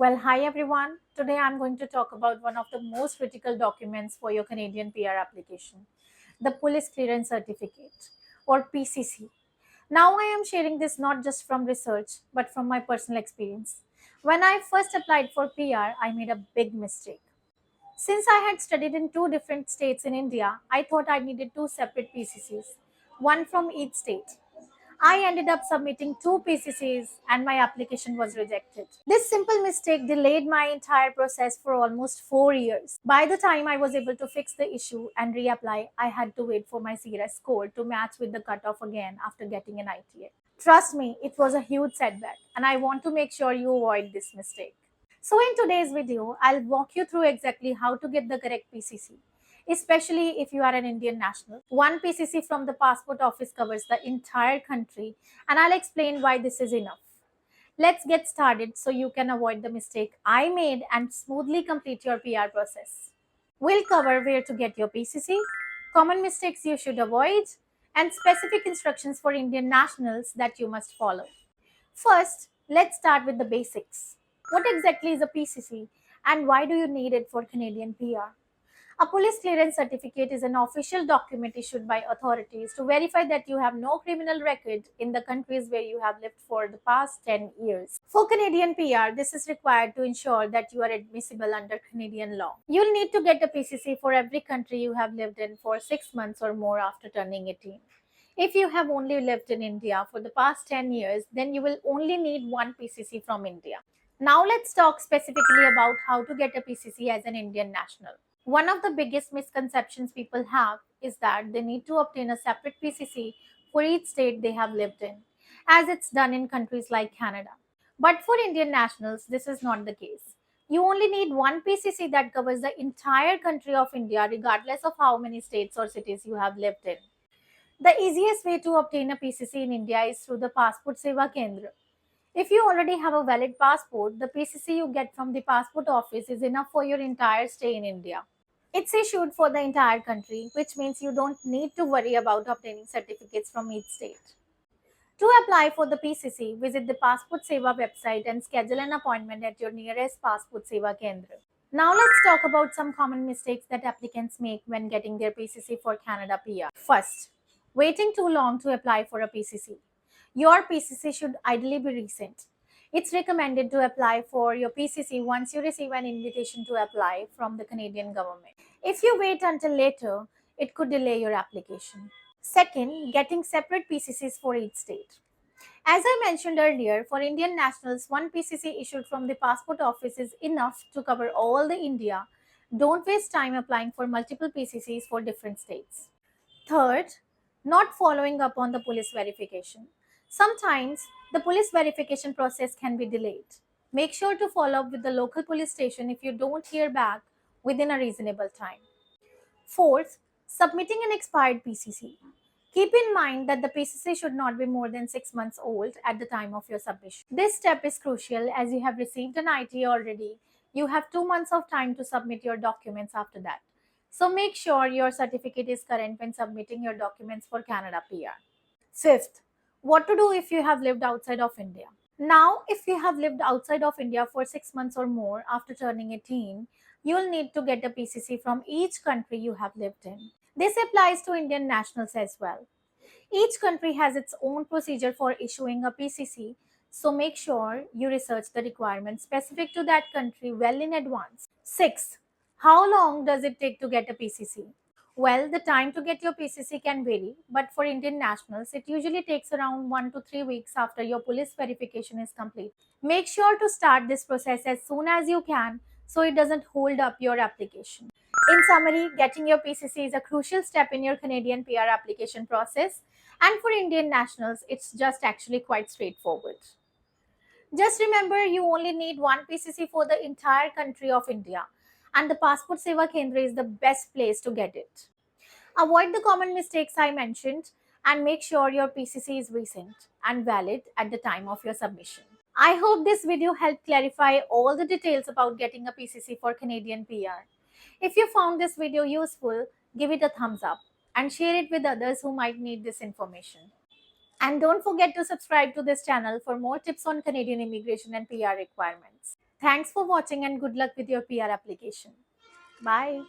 Well, hi everyone. Today I'm going to talk about one of the most critical documents for your Canadian PR application, the Police Clearance Certificate or PCC. Now I am sharing this not just from research but from my personal experience. When I first applied for PR, I made a big mistake. Since I had studied in two different states in India, I thought I needed two separate PCCs, one from each state. I ended up submitting two PCCs and my application was rejected. This simple mistake delayed my entire process for almost 4 years. By the time I was able to fix the issue and reapply, I had to wait for my CRS score to match with the cutoff again after getting an ITA. Trust me, it was a huge setback and I want to make sure you avoid this mistake. So in today's video, I'll walk you through exactly how to get the correct PCC, especially if you are an Indian national. One PCC from the passport office covers the entire country and I'll explain why this is enough. Let's get started so you can avoid the mistake I made and smoothly complete your PR process. We'll cover where to get your PCC, common mistakes you should avoid, and specific instructions for Indian nationals that you must follow. First, let's start with the basics. What exactly is a PCC and why do you need it for Canadian PR? A police clearance certificate is an official document issued by authorities to verify that you have no criminal record in the countries where you have lived for the past 10 years. For Canadian PR, this is required to ensure that you are admissible under Canadian law. You'll need to get a PCC for every country you have lived in for 6 months or more after turning 18. If you have only lived in India for the past 10 years, then you will only need one PCC from India. Now let's talk specifically about how to get a PCC as an Indian national. One of the biggest misconceptions people have is that they need to obtain a separate PCC for each state they have lived in, as it's done in countries like Canada. But for Indian nationals, this is not the case. You only need one PCC that covers the entire country of India, regardless of how many states or cities you have lived in. The easiest way to obtain a PCC in India is through the Passport Seva Kendra. If you already have a valid passport, the PCC you get from the passport office is enough for your entire stay in India. It's issued for the entire country, which means you don't need to worry about obtaining certificates from each state. To apply for the PCC, visit the Passport Seva website and schedule an appointment at your nearest Passport Seva Kendra. Now let's talk about some common mistakes that applicants make when getting their PCC for Canada PR. First, waiting too long to apply for a PCC. Your PCC should ideally be recent. It's recommended to apply for your PCC once you receive an invitation to apply from the Canadian government. If you wait until later, it could delay your application. Second, getting separate PCCs for each state. As I mentioned earlier, for Indian nationals, one PCC issued from the passport office is enough to cover all the India. Don't waste time applying for multiple PCCs for different states. Third, not following up on the police verification. Sometimes the police verification process can be delayed. Make sure to follow up with the local police station if you don't hear back within a reasonable time. Fourth, submitting an expired PCC. Keep in mind that the PCC should not be more than 6 months old at the time of your submission. This step is crucial as you have received an IT already. You have 2 months of time to submit your documents after that. So make sure your certificate is current when submitting your documents for Canada PR. Fifth, what to do if you have lived outside of India. Now, if you have lived outside of India for 6 months or more after turning 18, you'll need to get a PCC from each country you have lived in. This applies to Indian nationals as well. Each country has its own procedure for issuing a PCC, so make sure you research the requirements specific to that country well in advance. Sixth, how long does it take to get a PCC? Well, the time to get your PCC can vary, but for Indian nationals, it usually takes around 1 to 3 weeks after your police verification is complete. Make sure to start this process as soon as you can so it doesn't hold up your application. In summary, getting your PCC is a crucial step in your Canadian PR application process, and for Indian nationals, it's just actually quite straightforward. Just remember, you only need one PCC for the entire country of India, and the Passport Seva Kendra is the best place to get it. Avoid the common mistakes I mentioned and make sure your PCC is recent and valid at the time of your submission. I hope this video helped clarify all the details about getting a PCC for Canadian PR. If you found this video useful, give it a thumbs up and share it with others who might need this information. And don't forget to subscribe to this channel for more tips on Canadian immigration and PR requirements. Thanks for watching and good luck with your PR application. Bye.